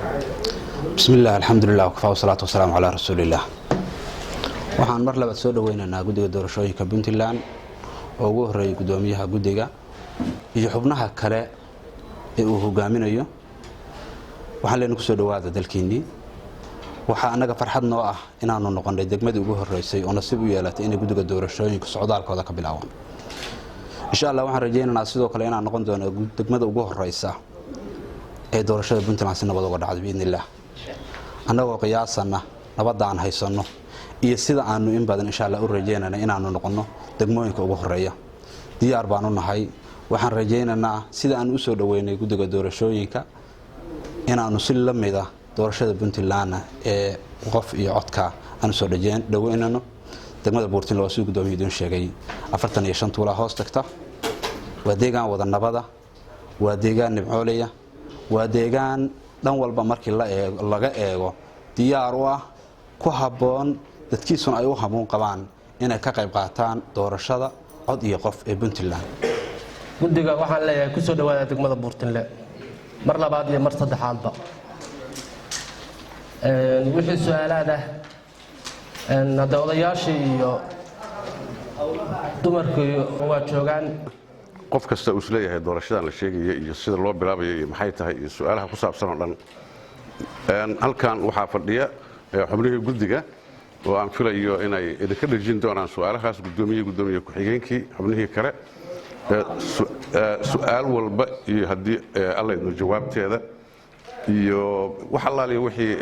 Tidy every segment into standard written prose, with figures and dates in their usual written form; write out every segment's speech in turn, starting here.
بسم الله الحمد لله وكفى والصلاة والسلام على رسول الله. waxaan mar labaad soo dhaweynaynaa guddiga doorashooyinka Puntland oo ugu horeeyay gudoomiyaha guddiga iyo xubnaha kale ee uu hogaaminayo. waxaan leenahay ku soo dhawaada dalkeenii. waxa anaga farxad noo ah inaanu noqonay degmadii ugu horeysay oo nasiib u yeelatay in guddiga doorashooyinka socdaalkooda ka bilaabaan. insha Allah waxaan rajaynaynaa sidoo kale inaan noqon doono degmada ugu horeysa ee doorashada Puntland si nabad uga dhacdo biidnillah. annagoo qiyaasana nabadda aan haysano iyo sida aanu in badan insha Allah u rajeynana inaanu noqono degmooyinka ugu horeeya. diyaar baan u nahay. waxaan rajaynaynaa sida aan u soo dhaweynay guddiga doorashooyinka inaanu si la mid ah doorashada Puntland ee qof iyo codka aan soo dhaweynano. degmada Buurtiin loo soo gudoomiyay sheegay 45 tuula hoos tagta. waa deegaan wada nabada, waa deegaan nibcoolaya, waa deegaan dhan walba markii laga eego diyaar u ah ku haboon dadkiisuna ay u haboon qabaan inay ka qayb qaataan doorashada cod iyo qof ee Puntland. guddiga waxaan leeyahay ku soo dhawaada degmada Buurtinle mar labaad iyo mar saddexaadba. wixii su'aalaada hadda odayaashii iyo dumarkii waa joogaan. qof kasta uu isleeyahay doorashadan la sheegaya iyo sida loo bilaabayo iyo maxay tahay iyo su'aalaha ku saabsan oo dhan halkan waxaa fadhiya xubnihii guddiga oo aan filayo inay idinka dhajin doonaan su'aalahaas gudoomiye ku-xigeenkii xubnihii kale su'aal walba iyo haddii alla idin jawaabteeda iyo wax allaaliya wixii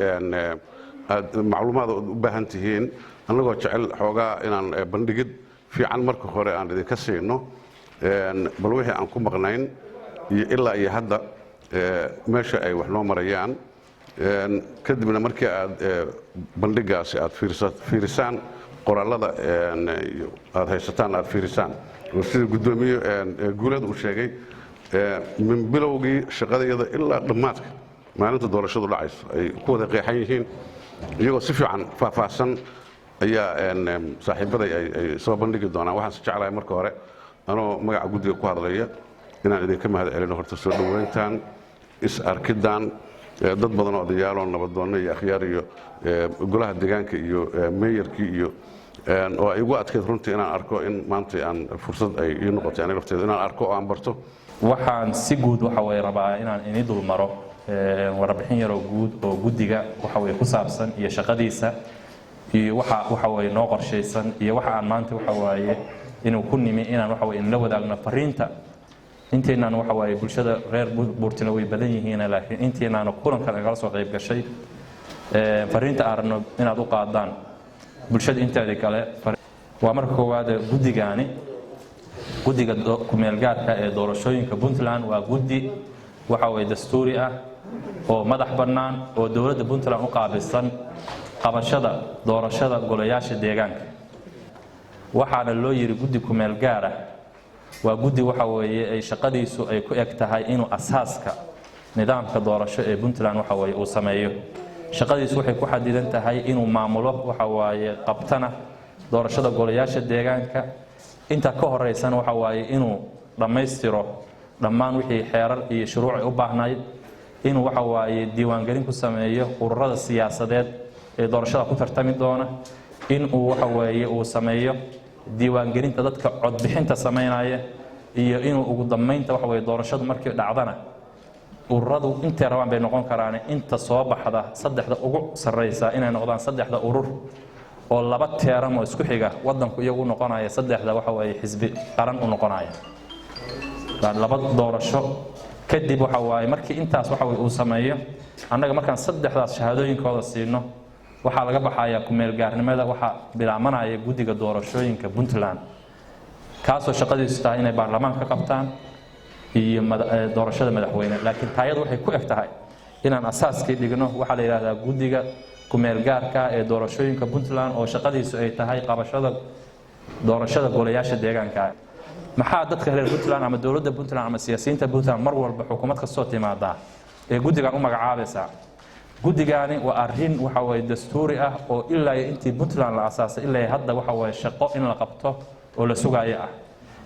aad macluumaad u baahan tihiin annagoo jecel xoogaa inaan bandhigid fiican marka hore aan idinka siino bal wixii aan ku maqnayn iyo ilaa iyo hadda meesha ay wax noo marayaan kadibna markii aad bandhigaasi aad fiirisaan qoraalada aad haysataan aad fiirisaan oo sida gudoomiye guulada uu sheegay min bilowgii shaqadayada ilaa dhammaadka maalinta doorashadu dhacayso ay ku wada qeexan yihiin iyagoo si fiican faahfaahsan ayaa saaxiibaday ay soo bandhigi doonaan. waxaan si jeclahay marka hore anoo magaca guddiga ku hadlaya inaan idinka mahad celino horta soo dhaweyntaan is arkidaan dad badan oo odayaaloo nabadoonno iyo akhyaar iyo golaha deegaanka iyo meeyarkii iyo oo ay ugu adkayd runtii inaan arko in maanta aan fursad ay ii noqotay aniga lafteeda inaan arko oo aan barto. waxaan si guud waxa way rabaa inaan ini dul maro warbixin yar oo guud oo guddiga waxa way ku saabsan iyo shaqadiisa iyo waxa way noo qorshaysan iyo waxa aan maanta waxa waaye inuu ku nimi inaan waxa way in la wadaagno fariinta inteenaan waxa waaye bulshada reer Buurtina way badan yihiin laakiin inteenaan kulanka naga soo qayb gashay fariinta arno inaad u qaadaan bulshada inteeda kale. waa marka koowaad guddiga ku-meel gaarka ee doorashooyinka Puntland waa guddi waxa way dastuuri ah oo madax bannaan oo dawladda Puntland u qaabilsan qabashada doorashada golayaasha deegaanka. waxaana loo yiri guddi ku-meel gaar ah waa guddi waxa weeye ay shaqadiisu ay ku eg tahay inuu asaaska nidaamka doorasho ee Puntland waxa weeye uu sameeyo. shaqadiisu waxay ku xadidan tahay inuu maamulo waxa weeye qabtana doorashada golayaasha deegaanka. inta ka horeysana waxa weeye inuu dhameystiro dhammaan wixii xeerar iyo shuruuc u baahnayd inuu waxa weeye diiwaan gelin ku sameeyo ururada siyaasadeed ee doorashada ku tartami doona inuu waxa weeye uu sameeyo diiwaan gelinta dadka cod bixinta sameynaya iyo inuu ugu dambeynta waxa way doorashadu markii dhacdana ururadu inta rabaan bay noqon karaan inta soo baxda saddexda ugu sareysa inay noqdaan saddexda urur oo laba teeram oo isku xiga wadanku iyagu noqonaya saddexda waxa way xisbi qaran u noqonaya laba doorasho kadib waxa way markii intaas waxa way uu sameeyo annaga markaan saddexdaas shahaadooyinkooda siino waxaa laga baxaya ku-meel gaarnimada waxa bilaamanaya guddiga doorashooyinka Puntland kaasoo shaqadiisu tahay inay baarlamaanka qabtaan iyo doorashada madaxweyne. laakiin taayadu waxay ku eg tahay inaan asaaskii dhigno waxa la yiraahdaa guddiga ku-meel gaarka ee doorashooyinka Puntland oo shaqadiisu ay tahay qabashada doorashada golayaasha deegaanka. maxaa dadka reer Puntland ama dawladda Puntland ama siyaasiyiinta Puntland mar walba xukuumad ka soo timaada ee guddigan u magacaabaysa guddigaani waa arrin waxa way dastuuri ah oo ilaa intii Puntland la asaasay ilaa hadda waxa way shaqo in la qabto oo la sugayo ah.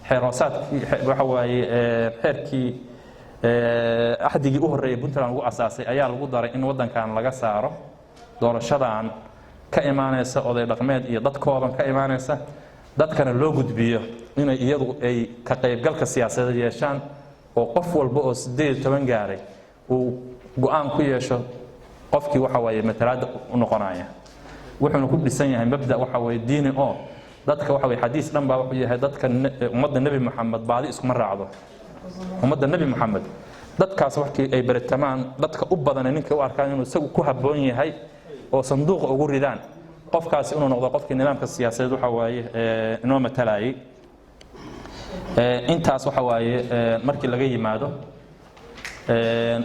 xeeroosaadkii waxa way xeerkii axdigii u horreeyay puntland lagu asaasay ayaa lagu daray in waddankan laga saaro doorashadan ka imaanaysa oday dhaqmeed iyo dad kooban ka imaanaysa dadkana loo gudbiyo inay iyadu ay ka qaybgalka siyaasadeed yeeshaan oo qof walba oo 18 gaaray uu go'aan ku yeesho qofkii waxa weeye matalaad u noqonaya wuxuuna ku dhisan yahay mabda waxa weeye diini oo dadka waxa weeye xadiis dhan baa wuxuu yahay dadka ummadda nabi maxamed baadi isku ma raacdo ummadda nabi maxamed dadkaas waxkii ay baritamaan dadka u badan ninka u arkaan inuu isagu ku habboon yahay oo sanduuqa ugu ridaan qofkaas inuu noqdo qofkii nidaamka siyaasadeed waxa waaye inoo matalayay intaas waxa waaye markii laga yimaado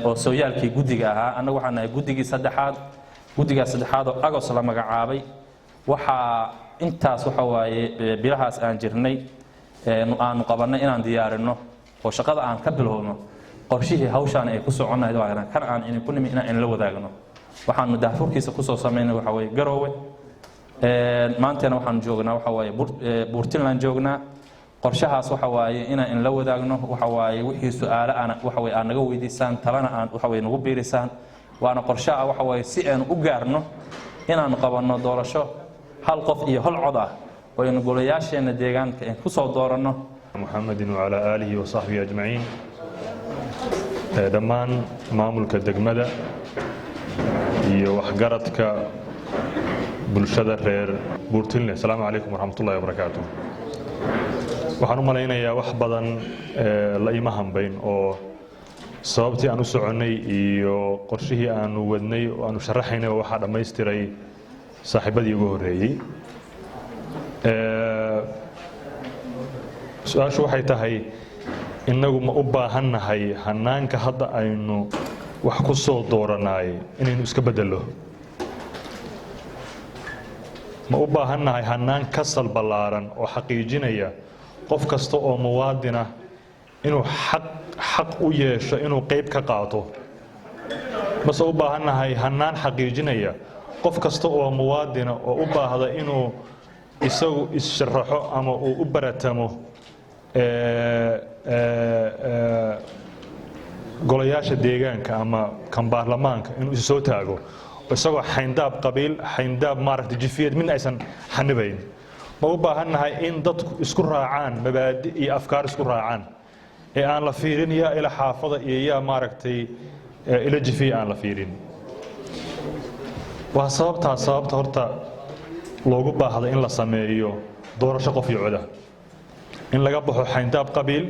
oo sooyaalkii guddiga ahaa annagu waxaan nahay guddigii saddexaad oo agos la magacaabay waxaa intaas waxa waaye bilahaas aan jirnay aanu qabanay inaan diyaarino oo shaqada aan ka bilowno qorshihii hawshaan ay ku soconayd waa kan aan idinku nimi inaan la wadaagno waxaanu daafurkiisa ku soo sameynay waxa waaye Garowe maantana waxaan joognaa waxa waaye Puntland joognaa qorshahaas waxa waaye inaan la wadaagno waxa waaye wixii su'aalo aan waxa waaye aan naga weydiisaan talana aan waxa waaye nagu biirisaan waana qorshaha waxa waaye si aan u gaarno inaan qabanno doorasho hal qof iyo hal cod ah oo in golayaasheena deegaanka ay ku soo dooranno محمد وعلى آله وصحبه أجمعين دمان مامولك الدقمدة وحقرتك بلشدة رير بورتلنا السلام عليكم ورحمة الله وبركاته waxaan u malaynayaa wax badan la ima hambayn oo sababtii aan u soconay iyo qorshihii aan wadnay oo aan sharaxaynay waxa dhameystiray saaxiibadii ugu horeeyay su-aashu waxay tahay inagu ma u baahannahay hanaanka hadda aynu wax ku soo dooranaay inaynu iska bedelo ma u baahannahay hanaan kasal ballaaran oo xaqiijinaya qof kasta oo muwaadin ah inuu xaq u yeesho inuu qayb ka qaato mase u baahannahay hanaan xaqiijinaya qof kasta oo muwaadin oo u baahda inuu isagu issharaxo ama uu u baratamo golayaasha deegaanka ama kan baarlamaanka inuu isu soo taago isagoo xayndaab qabiil xayndaab maaragtay jifiyad mid aysan xanibayn ma u baahannahay in dadku isku raacaan mabaadi iyo afkaar isku raacaan ee aan la fiirin yaa ila xaafada iyo yaa maaragtay ila jifiya aan la fiirin waa sababta horta loogu baahdo in la sameeyo doorasho qof iyo coda in laga baxo xayndaab qabiil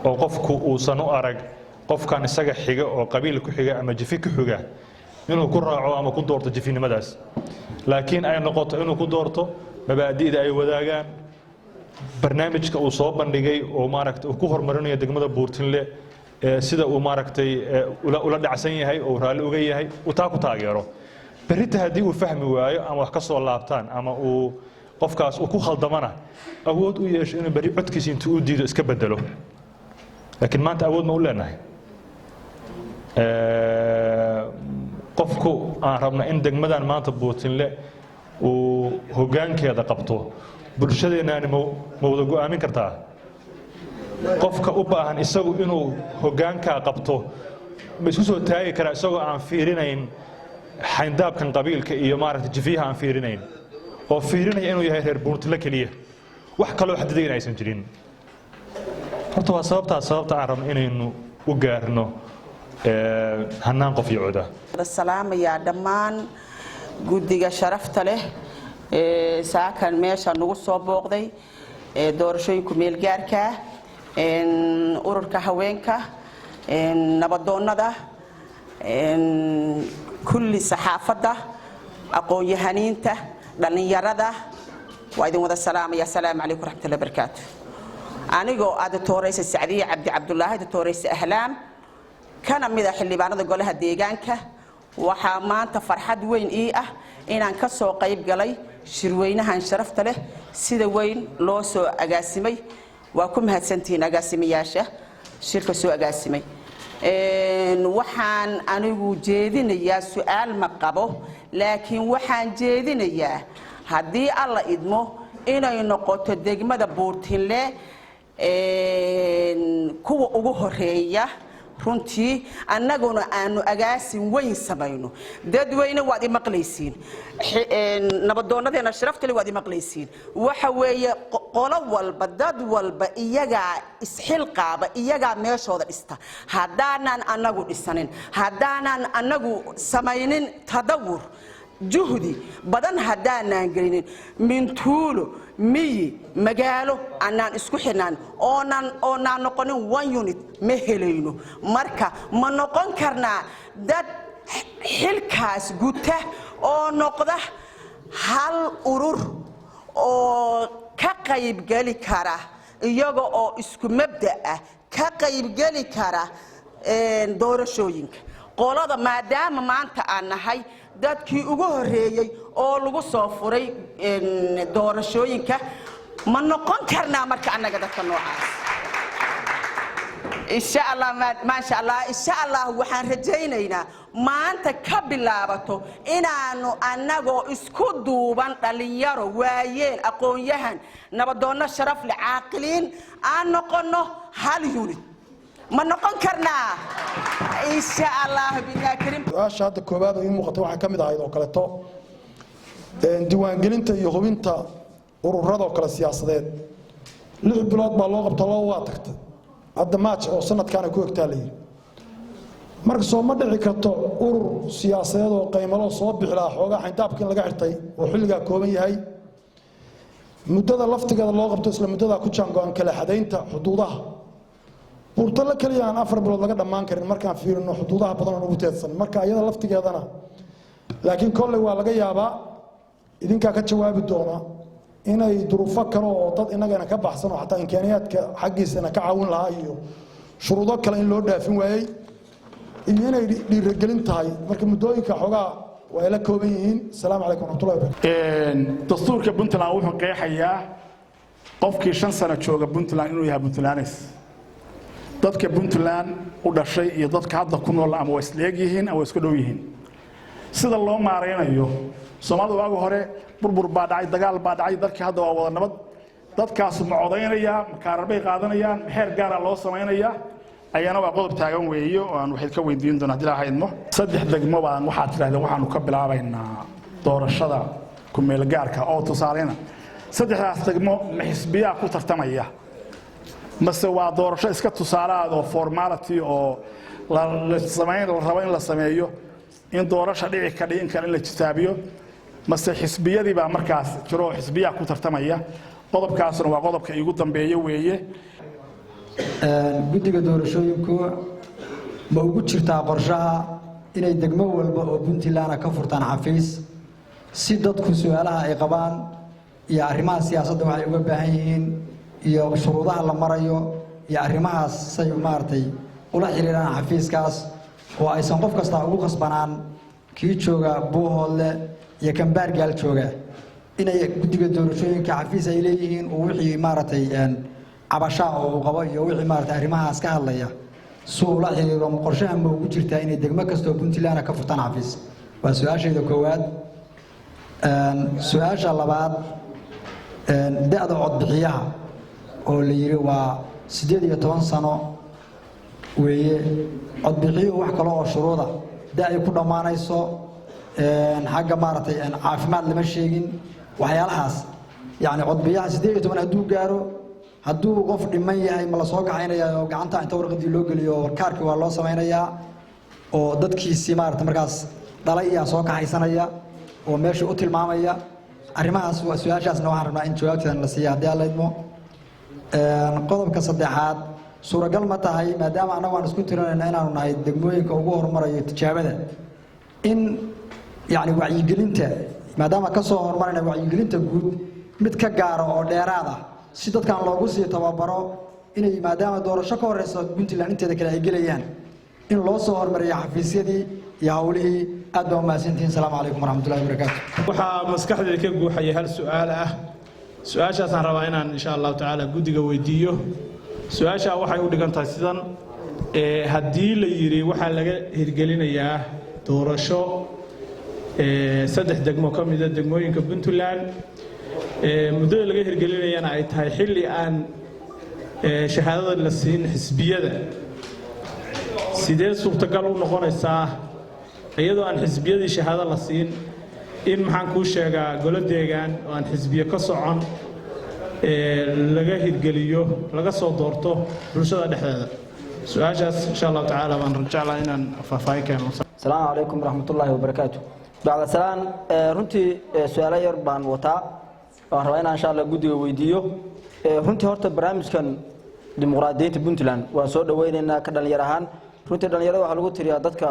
oo qofku uusan u arag qofkan isaga xiga oo qabiil ku xiga ama jifi ku xiga inuu ku raaco ama ku doorto jifinimadaas laakiin ay noqoto inuu ku doorto mabaadi'da ay wadaagaan barnaamijka uu soo bandhigay oo maaragtay uu ku horumarinayo degmada Buurtinle sida uu maaragtay ula dhacsan yahay oo raali uga yahay uu taa ku taageero berita haddii uu fahmi waayo ama wax ka soo laabtaan ama uu qofkaas uu ku khaldamana awood u yeesho inuu bari codkiisa intuu u diido iska bedelo laakiin maanta awood ma u leenahay qofku aan rabna in degmadan maanta Buurtinle uu hoggaankeeda qabto bulshadeenaani ma wada go'aamin kartaa qofka u baahan isagu inuu hoggaanka qabto ma isku soo taagi karaa isagoo aan fiirinayn xayndaabkan qabiilka iyo maaragtay jifiyaha aan fiirinayn oo fiirinaya inuu yahay reer Buurtinle kaliya wax kale oo xadidan aysan jirin horta waa sababta aan rabno inaynu u gaarno hanaan qof iyo coda salaamaya dhammaan guddiga sharafta leh saakan meesha nagu soo booqday doorashooyinku meel gaarka ururka haweenka nabadoonnada kulli saxaafadda aqoon-yahaniinta dhalinyarada waa idin wada salaamaya assalaamu calaykum waraxmatullahi wabarakaatu anigoo aad dooraysa Sacdiye Cabdi Cabdullaahi dooraysa Ahlaam kana mid ah xildhibaanada golaha deegaanka waxaa maanta farxad weyn ii ah inaan ka soo qayb galay shirweynahan sharafta leh sida weyn loo soo agaasimay waa ku mahadsantiin agaasimayaasha shirka soo agaasimay waxaan anigu jeedinayaa su'aal ma qabo laakiin waxaan jeedinayaa haddii alla idmo inay noqoto degmada Buurtinle kuwa ugu horeeya runtii annaguna aanu agaasin weyn samayno dadweyne waad i maqlaysiin nabadoonadeena sharafta leh waad i maqlaysiin waxa weeye qolo walba dad walba iyaga isxil qaaba iyaga meeshooda dhista hadaanan annagu dhisanin hadaanan annagu samaynin tadawur juhdi badan hadaanan gelinin min tuulo miyi magaalo anaan isku xidhnaan oonaan noqonin one unit ma helayno marka ma noqon karnaa dad xilkaas guta oo noqda hal urur oo ka qaybgeli kara iyaga oo isku mabda ah ka qaybgeli kara doorashooyinka qolada maadaama maanta aan nahay dadkii ugu horeeyay oo lagu soo furay doorashooyinka ma noqon karnaa marka annaga dadka noocaas insha Allah waxaan rajaynaynaa maanta ka bilaabato inaanu annagoo isku duuban dhalinyaro waayeen aqoon-yahan nabadoonno sharaf leh caaqiliin aan noqono hal unit ma noqon karnaa insha Allah billahi karim su'aasha hadda koobaad oo ii muuqata waxa kamid ahayd oo kaleeto diiwaangelinta iyo hubinta ururada oo kala siyaasadeed 6 bilood baa loo qabtay loo waa tagtay hadda match oo sanadkan ku ogtaa leeyahay marka soo ma dhici karto urur siyaasadeed oo qiimo soo bixilaa xoogaa xintaabkii laga xirtay oo xilliga kooban yahay muddada laftigeeda loo qabto isla muddada ku jaango'an kala xadaynta xuduudaha urtala kaliya aan 4 bilood laga dhamaan karin markaan fiirino xuduudaha badan oo ugu teedsan marka ayada laftigeedana laakiin kolley waa laga yaabaa idinka ka jawaabi doona inay duruufo kale oo dad inagana ka baxsan oo xataa imkaaniyaadka xaqiisana ka caawin lahaa iyo shuruudo kale in loo dhaafin waayay iyo inay dhiirigelin tahay marka muddooyinka xogaa waa ila kooban yihiin salaamu calaykum warahmatullahi wabarakatuh dastuurka Puntland wuxuu qeexayaa qofkii 5 sano jooga Puntland inuu yahay Puntlandis dadka Puntland u dhashay iyo dadka hadda ku nool ama way isleeg yihiin ama way isku dhow yihiin sida loo maareynayo Soomaalidu waagu hore burbur baa dhacay dagaal baa dhacay dadkii hadda waa wada nabad dadkaas ma codeynaya makaarbay qaadanayaan xeer gaar ah loo sameeynaya ayana waa qodob taagan weeyo oo aan waxay ka weydiin doonaa hadii la haydmo 3 degmo baan waxa tiraahdo waxaanu ka bilaabaynaa doorashada ku meel gaarka oo tusaalena 3daas degmo ma xisbiya ku tartamaya mase waa doorasho iska tusaalaad oo formality oo la rabo in la sameeyo in doorasho dhici ka dhigin kara in la jitaabiyo mase xisbiyadii baa markaas jiro xisbiya ku tartamaya qodobkaasna waa qodobka ugu dambeeyo weeye guddiga doorashooyinku ma ugu jirtaa qorshaha inay degmo walba oo Puntland ka furtaan xafiis si dadku su'aalaha ay qabaan iyo arrimaha siyaasadda waxay uga baahan yihiin iyo shuruudaha la marayo iyo arrimahaas say maartay ula xiriiraan xafiiskaas oo aysan qof kasta ugu qasbanaan kii jooga Buuhoodle iyo kan Baargaal jooga inay guddiga doorashooyinka xafiis ay leeyihiin oo wixii maartay cabasha oo qabo iyo wixii maartay arrimahaas ka hadlaya soo la xiriiro qorshaha ma ugu jirtaa inay degmo kasta oo Puntland ka furtaan xafiis waa su'aashayda koowaad su'aasha labaad da'da codbixiyaha oo la yiri waa 18 sano weeye codbixiyuhu wax kale oo shuruuda ay ku dhamaanayso xagga maartay caafimaad lama sheegin waxyaalahaas yaani codbixiyaha 18 haduu gaaro haduu qof dhiman yahay ma la soo gaxaynayaa oo gacanta inta warqadii loo geliyo kaarkii waa loo sameeynayaa oo dadkiisii maartay markaas dhalay ayaa soo kaxaysanaya oo meesha u tilmaamaya arrimahaas waa su'aashaasna waxaan rabnaa in jawaabteeda la siiyo hadii alla idmo qodobka saddexaad suuragal ma tahay maadaama anagu aan isku tirinayna inaanu nahay degmooyinka ugu horumarayo tijaabada in yaani wacyigelinta maadaama ka soo horumarayna wacyigelinta guud mid ka gaaro oo dheeraad ah si dadkan loogu sii tababaro inay maadaama doorasho ka horeyso Puntland inteeda kale ay gelayaan in loo soo hormariyo xafiisyadii iyo hawlihii aad baa mahadsantihiin salaamu calaykum waraxmatullaahi wabarakaatuh waxaa maskaxdayda ka guuxaya hal su'aal ah su'aashaasaan rabaa inaan insha Allah taala guddiga weydiiyo su'aasha waxay u dhigan tahay sidan haddii la yiri waxa laga hirgelinayaa doorasho 3 degmo ka mid ah degmooyinka Puntland muddada laga hirgelinayana ay tahay xilli aan shahaadada la siin xisbiyada sidee suurtagal u noqonaysaa iyadoo aan xisbiyadii shahaado la siin in maxaan kuu sheegaa golo deegaan oo aan xisbiye ka socon laga hirgeliyo laga soo doorto bulshada dhexdeeda su-aashaas insha allahu tacaala baan rajaclaa inaan faahfaahin keeno asalaamu calaykum waraxmatullaahi wabarakaatu bacda salaan runtii su-aalo yar baan wataa waan rabaa inaan insha allah guddiga weydiiyo runtii horta barnaamijkan dimuqraadiyiinta puntland waan soo dhaweynaynaa ka dhalinyar ahaan runtii dhalinyarada waxaa lagu tiriyaa dadka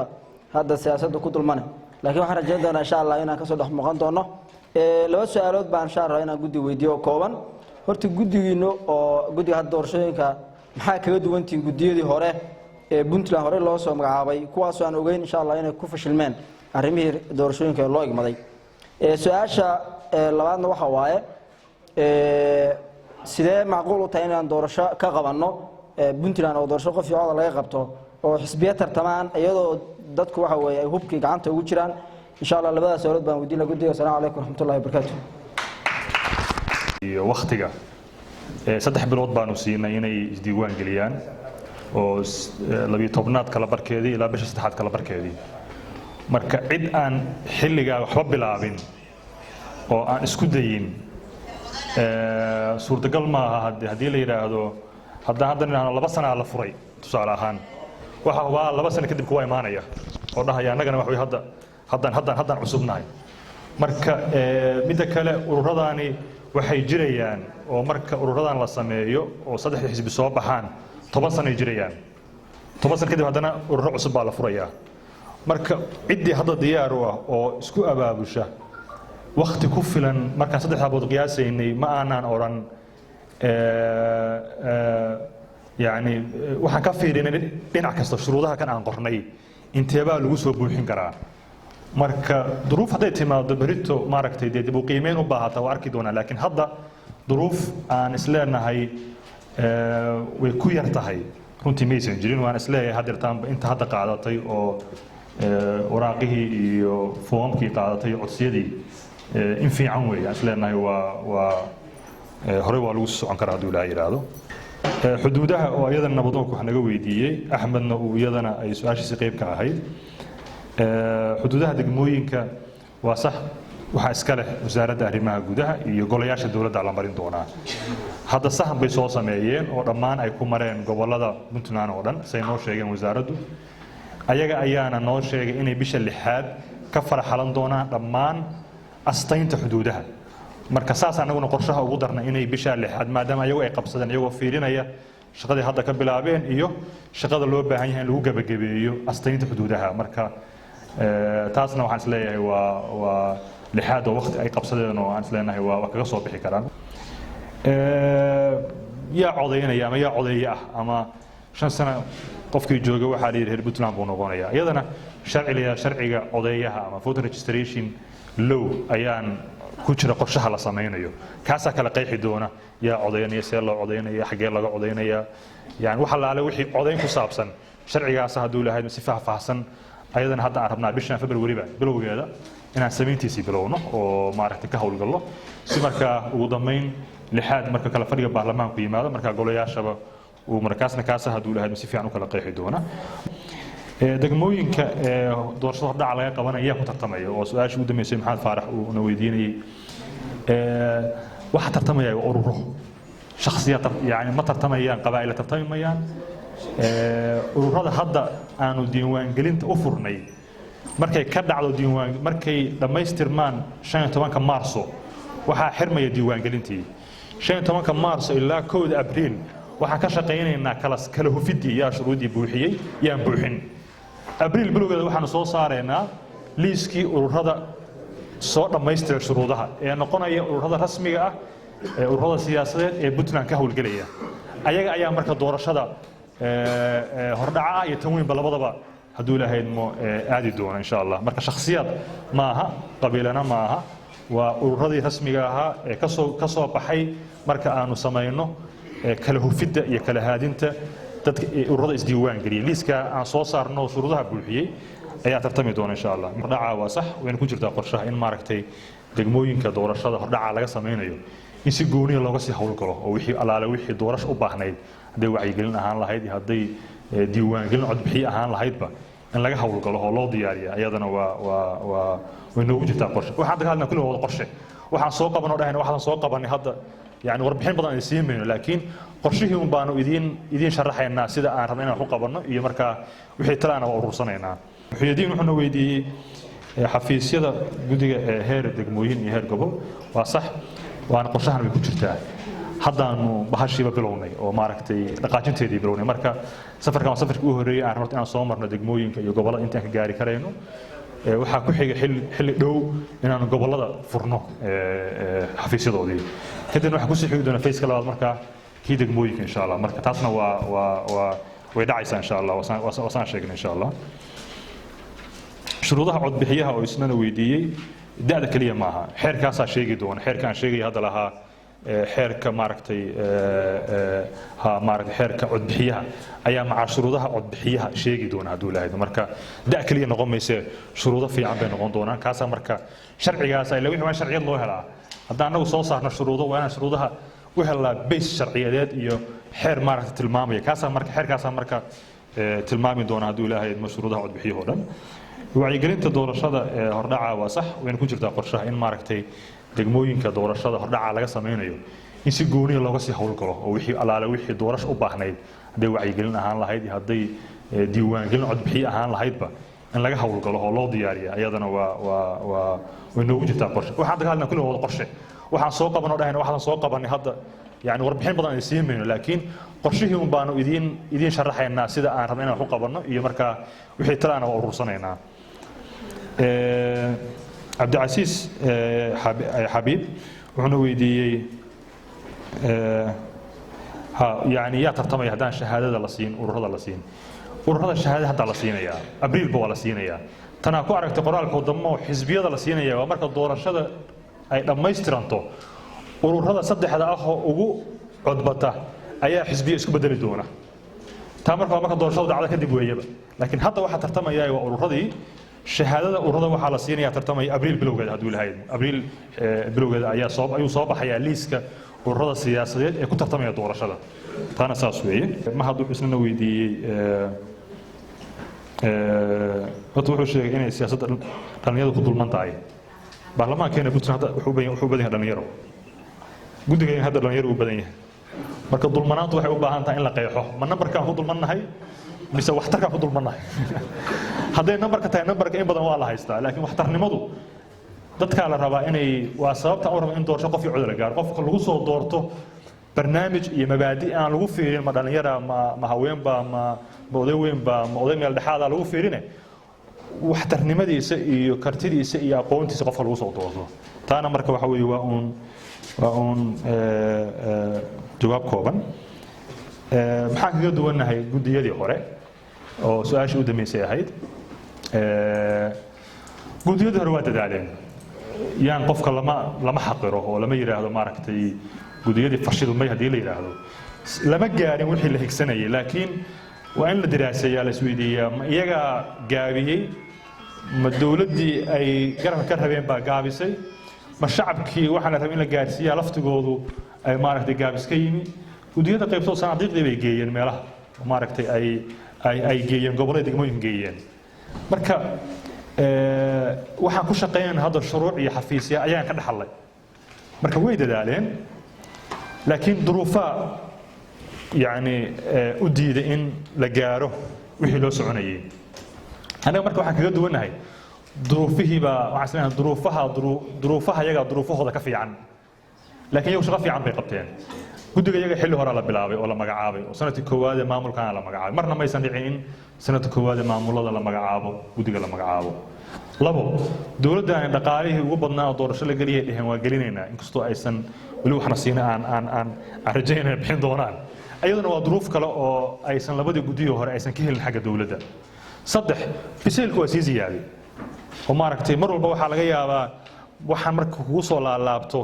hadda siyaasadda ku dulmane laakiin waxaan rajayn doonaa insha allah inaan kasoo dhex muuqan doono laba su-aalood baan insha allah inaan guddiga weydiiyo oo kooban horta guddigiino oo guddiga hadda doorashooyinka maxaa kaga duwantihiin guddiyadii hore ee puntland hore loo soo magacaabay kuwaasoo aan ogeyn insha allah inay ku fashilmeen arrimihii doorashooyinka loo igmaday su-aasha labaadna waxa waaye sidee macquul u tahay inaan doorasho ka qabanno puntland oo doorasho qof iyo cod laga qabto oo xisbiya tartamaan iyadoo dadku waxa weeye ay hubkii gacanta ugu jiraan insha allah labadaas su'aalood baan weydiin lahaa guddiga assalaamu calaykum waraxmatullaahi wabarakaatu iyo waqtiga 3 bilood baanu siinay inay isdiiwaan geliyaan oo 12aad kala barkeedii ilaa bisha 3aad kala barkeedii marka cid aan xilliga waxba bilaabin oo aan isku dayin suurtagal ma aha haddii la yiraahdo haddaan 2 sano la furay tusaale ahaan waxa waa 2 sano kadib kuwa imaanaya oo dhahaya annagana wax way haddaan cusubnahay marka midda kale ururadani waxay jirayaan oo marka ururadan la sameeyo oo 3 xisbi soo baxaan 10 sano jirayaan 10 sano kadib haddana ururo cusub baa la furayaa marka ciddii hadda diyaar u ah oo isku abaabusha waqti ku filan markaan 3 abood qiyaasaynay ma aanan oran يعني waxaan ka fiirinay dhinac kasta shuruudaha kan aan qornay inteebaa lagu soo buuxin karaa marka duruuf haday timaado berito maaragtay dib u qiimeyn u baahata waa arki doonaa laakiin hadda duruuf aan isleenahay way ku yar tahay runtii maysan jirin waan isleeyahay hadeertaan inta hadda qaadatay oo waraaqihii iyo foomkii qaadatay codsiyadii in fiican weeye isleenahay waa hore waa lagu socon karaa hadduu ilaahay yiraahdo xuduudaha oo iyadana nabadoonku wax naga weydiiyey axmedna uu iyadana ay su-aashiisi qayb ka ahayd xuduudaha degmooyinka waa sax waxaa iska leh wasaaradda arrimaha gudaha iyo golayaasha dowladda la marin doonaa hadda sahan bay soo sameeyeen oo dhammaan ay ku mareen gobolada puntland oo dhan say noo sheegeen wasaaraddu ayaga ayaana noo sheegay inay bisha 6aad ka farxalan doonaan dhammaan astaynta xuduudaha marka saas anaguna qorshaha ugu darna inay bisha 6aad maadaama ayagu ay qabsadeen iyagoo fiirinaya shaqadii hadda ka bilaabeen iyo shaqada loo baahan yahay in lagu gabagabeeyo astaynta xuduudaha marka taasna waxaan isleeyahay waa 6aad oo waqti ay qabsadeen oo aan isleenahay waa kaga soo bixi karaan yaa codeynaya ama yaa codeeya ah ama 5 sano qofkii jooga waxaa la yidhi reer puntland buu noqonayaa iyadana sharciga codeeyaha ama voter registration law ayaan ku jira qorshaha la samaynayo kaasa kala qeexi doona yaa codeynaya see loo codeynaya xagee laga codeynaya yani waxa la wixii codeyn ku saabsan sharcigaas hadduu lahayd si faahfaahsan ayadana hadda aan rabnaa bishan February bilowgeeda inaan samayntiisii bilowno oo maaragtay ka hawlgallo si markaa ugu dambeyn 6aad marka kala fadhiga baarlamaanku yimaado marka golayaashaba uu markaasna kaasa hadduu lahayd si fiican u kala qeexi doona degmooyinka doorashada hordhaca laga qabanaya ku tartamaya oo su-aashii u dambeysay maxamed faarax uu na weydiinayay waxa tartamaya ururo shakhsiyaad yani ma tartamayaan qabaa'il tartamayaan ururada hadda aanu diiwaan gelinta u furnay markay ka dhacdo diiwaan markay dhamaystirmaan 15 Maarso waxa xirmaya diiwaan gelintii 15 Maarso ilaa 1 Abriil waxaan ka shaqeynaynaa kala hufidii iyo shuruudii buuxiyay yaan buuxin abriil bilowgeeda waxaan soo saareynaa liiskii ururada soo dhamaystiray shuruudaha ee noqonaya ururada rasmiga ah ee ururada siyaasadeed ee puntland ka hawlgelaya ayaga ayaa marka doorashada hordhaca iyo tanwiinba labadaba hadduu lahayd mo aadi doona insha allah marka shakhsiyaad maaha qabiilana maaha waa ururadii rasmiga ahaa ee ka soo baxay marka aanu samayno kala hufidda iyo kala haadinta dadka ururada isdiiwaan geliyay liiska aan soo saarno shuruudaha buuxiyay ayaa tartami doona insha allah hordhaca waa sax wayna ku jirtaa qorshaha in maaragtay degmooyinka doorashada hordhaca laga samaynayo in si gooniya looga sii hawlgalo oo wixii alaale wixii doorasho u baahnayd hadday wacyigelin ahaan lahayd iyo hadday diiwaangelin codbixiye ahaan lahaydba in laga hawlgalo oo loo diyaariya ayadana way noogu jirtaa qorshe waxaan hadda ka hadlnaa kulli wada qorshe waxaan soo qabanoo dhahayna waxaan soo qabanay hadda yani warbixin badan ay siin mayno laakiin qorshihii un baanu idiin sharaxaynaa sida aan rabna inaan ku qabanno iyo markaa wixii talaana waa urursanaynaa muxuudiin wuxuuna weydiiyey xafiisyada guddiga ee heer degmooyin iyo heer gobol waa sax waana qorshahan way ku jirtaa haddaanu bahashiiba bilownay oo maaragtay dhaqaajinteedii bilownay marka safarkan waa safarkii u horreeyey aan rabto inaan soo marno degmooyinka iyo gobollada intaan ka gaari karayno waxaa ku xiga xilli dhow inaanu gobollada furno xafiisyadoodii kadibna waxaa kusii xigi doona fayska labaad markaa kii degmooyinka insha allah marka taasna way dhacaysaa insha allah wasaan sheegna insha allah shuruudaha codbixiyaha oo isnana weydiiyey da'da kaliya maaha xeerkaasaa sheegi doona xeerka aan sheegaya hadda lahaa xeerka maaragtay xeerka codbixiyaha ayaa maca shuruudaha codbixiyaha sheegi doona hadduu lahayd marka da' kaliya noqon mayse shuruudo fiican bay noqon doonaan kaasaa marka sharcigaas ila wixii waa sharciyad loo helaa haddaan anagu soo saarno shuruudo waa inaan shuruudaha u helnaa base sharciyadeed iyo xeer maaragtay tilmaamaya xeerkaasaa marka tilmaami doona hadduu ilaahay idmo shuruudaha codbixiyahoo dhan wacyigelinta doorashada ee hordhaca waa sax wayna ku jirtaa qorshaha in maaragtay degmooyinka doorashada hordhaca laga samaynayo in si gooniya looga sii howlgalo oo wixii alaale wixii doorasho u baahnayd hadday wacyigelin ahaan lahayd iyo hadday diiwaangelin codbixiye ahaan lahaydba in laga howlgalo oo loo diyaariya ayadana way noogu jirtaa qorshe waxaan hadda ka hadlnaa kulli wada qorshe waxaan soo qabanoo dhahayna waxaan soo qabanay hadda yani warbixin badan ay siin mayno laakiin qorshihii un baanu idiin sharaxaynaa sida aan rabna inaan ku qabanno iyo markaa wixii talaana waa urursanaynaa cabdicasiis xabiib wuxuuna weydiiyey yani yaa tartamaya haddaan shahaadada la siin ururada la siin ururada shahaadada hadda la siinayaa abriilba waa la siinayaa tanaa ku aragtay qoraalka wadamo xisbiyada la siinaya waa marka doorashada ay dhammaystiranto ururada saddexda ah oo ugu codbata ayaa xisbiya isku bedeli doona taa marka doorashadu dhacda kadib weeyaba laakiin hadda waxaa tartamaya waa ururadii shahaadada ururada waxaa la siinaya tartamaya abriil bilowgeeda hadduu lahayd abriil bilowgeeda ayuu soo baxayaa liiska ururada siyaasadeed ee ku tartamaya doorashada taana saas weeye ma hadduu isnana weydiiyey horta wuxuu sheegay inay siyaasadda dhallinyaradu ku dulman tahay baarlamaankeena puntland hadda wuxuu badan yahay dhallinyaro guddigeena hadda dhallinyaro uu badan yahay marka dulmanaantu waxay u baahan tahay in la qeexo ma nambarkaan ku dulmannahay mise waxtarkaan ku dulmannahay hadday nambarka tahay nambarka in badan waa la haystaa laakiin waxtarnimadu dadkaa la rabaa inay waa sababta u raba in doorasho qof iyo cod la gaaro qofka lagu soo doorto barnaamij iyo mabaadi aan lagu fiirin ma dhallinyara ma haweenba ma oday weynba ma oday meel dhexaada lagu fiirine waxtarnimadiisa iyo kartidiisa iyo aqoontiisa qofka lagu soo doorto taana marka waxa weeye waa uun jawaab kooban maxaan kaga duwannahay guddiyadii hore oo su-aashii u dambeysay ahayd guddiyadii hore waa dadaaleen yaan qofka lama xaqiro oo lama yidhaahdo maaragtay guddiyadii farshidu may haddii la yidhaahdo lama gaarin wixii la higsanayay laakiin waa in la diraaseeyaa la isweydiiyaa ma iyagaa gaabiyey ma dowladdii ay garabka ka rabeen baa gaabisay ma shacabkii waxaa la rabay in la gaarsiiyaa laftigoodu ay maaragtay gaabis ka yimi guddiyada qaybtood sanaadiiqdii bay geeyeen meelaha maaragtay ay geeyeen gobollada degmooyinka geeyeen marka waxaan ku shaqeynayna hadda shuruuc iyo xafiisya ayaan ka dhaxallay marka way dadaaleen laakiin duruufaa yani u diiday in la gaaro wixii loo soconayay anaga marka waxaan kaga duwannahay duruufihiibaa waxaan isleeyahay duruufaha iyaga duruufahooda ka fiican laakiin iyagu shaqo fiican bay qabteen guddiga iyaga xilli hore la bilaabay oo la magacaabay oo sanadkii koowaad ee maamulkana la magacaabay marna maysan dhicin in sanadka koowaad ee maamulada la magacaabo guddiga la magacaabo labo dowladdaani dhaqaalihii ugu badnaa oo doorasho la geliyay dheheen waa gelinaynaa inkastoo aysan weli waxna siina aan rajaynaya bixin doonaan ayaduna waa duruuf kale oo aysan labadii guddiyo hore aysan ka helin xagga dowladda saddex biseylku waa sii ziyaaday oo maaragtay mar walba waxaa laga yaabaa waxaan marka kugu soo laalaabto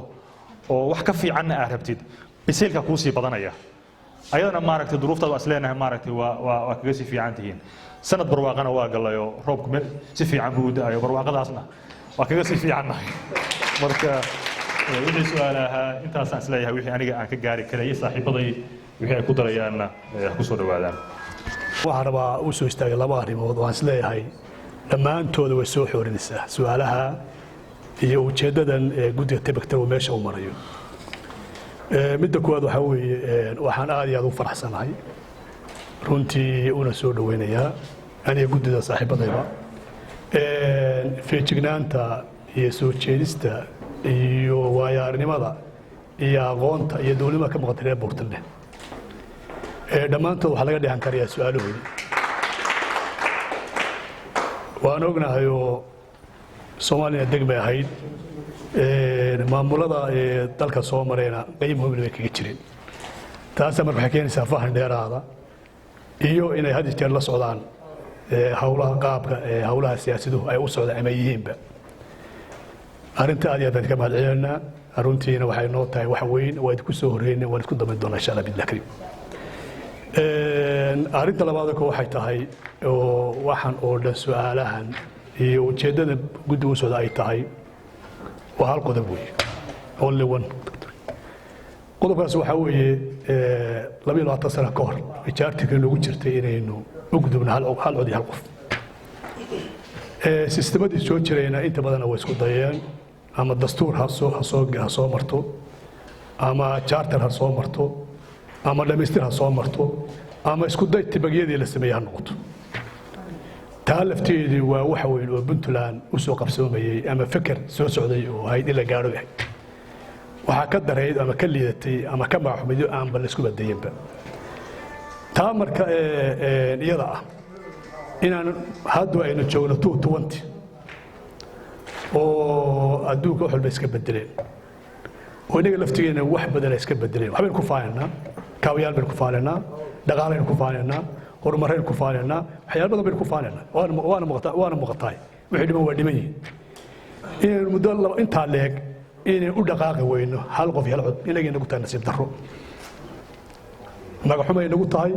oo wax ka fiicanna aad rabtid biseylka kuu sii badanaya ayadana maaragtay duruuftaad waa isleenahay maaragtay waa kaga sii fiican tihiin sanad barwaaqana waa gallayo roobku si fiican buu u da'ayo barwaaqadaasna waa kaga sii fiicannahay marka wixii su-aal ahaa intaasaan isleeyahay wixii aniga aan ka gaari karayay saaxiibaday wixii ay ku darayaanna ku soo dhawaadaan waxaan rabaa u soo istaagay laba arrimood oo aan isleeyahay dhammaantooda way soo xoorinaysaa su-aalaha iyo ujeeddadan guddiga tebaktar uu meesha u marayo midda koowaad waxaa weeye waxaan aad iyo aad ugu faraxsanahay runtii una soo dhoweynayaa aniga guddida saaxiibadayba feejignaanta iyo soo jeedista iyo waayo-aragnimada iyo aqoonta iyo dowladnimada ka muuqata reer Buurtile dhammaantood waxaa laga dheehan karayaa su-aalahoodii waan ognahay oo Soomaaliya degmay ahayd maamulada dalka soo marayna qayb muhiim ah kaga jireen taas marka waxay keenaysaa faham dheeraada iyo inay had jeer la socdaan hawlaha qaabka hawlaha siyaasaduhu ay u socdaan ama yihiinba arinta aad iyo aad ka mahadcelinaa runtiina waxay noo tahay wax weyn oo ku soo horeeyeen waan isku damayn doonaa insha Allah bidla karim arinta labaad oo waxay tahay oo waxaan oo dhan su'aalahan iyo ujeedada guddiga u socda ay tahay waa hal qodob weey only one qodobkaas waxa weeye 22 sano ka hor ijaartii lagu jirtay inaynu u gudubno hal cod iyo hal qof sisteemadii soo jirayna inta badan way isku dayeen ama dastuur ha soo marto ama charter ha soo marto ama dhamaystir ha soo marto ama isku day tibagyadii la sameeyay ha noqoto taa lafteedii waa wax weyn oo Puntland u soo qabsoomayay ama fikir soo socday oo hayd ila gaaro yahay waxa ka dareed ama ka liidatay ama ka maaxumiyo aan bal isku badayeenba taa marka iyada ah inaan hadda aynu joogno 2020 oo adduunka wax walba iska bedeleen oo inaga laftigeena wax badan iska bedeleen waxaan ku faanaa kaawiyaal baan ku faanaa dhaqaalayn ku faanaa horumarin ku faanaa waxyaabo badan baan ku faanaa waana muuqataa wixii dhiman waa dhiman yihiin in muddo laba inta leeg in u dhaqaaqi weyno hal qof hal cod inaga nagu tahay nasiib darro magaxuma inagu tahay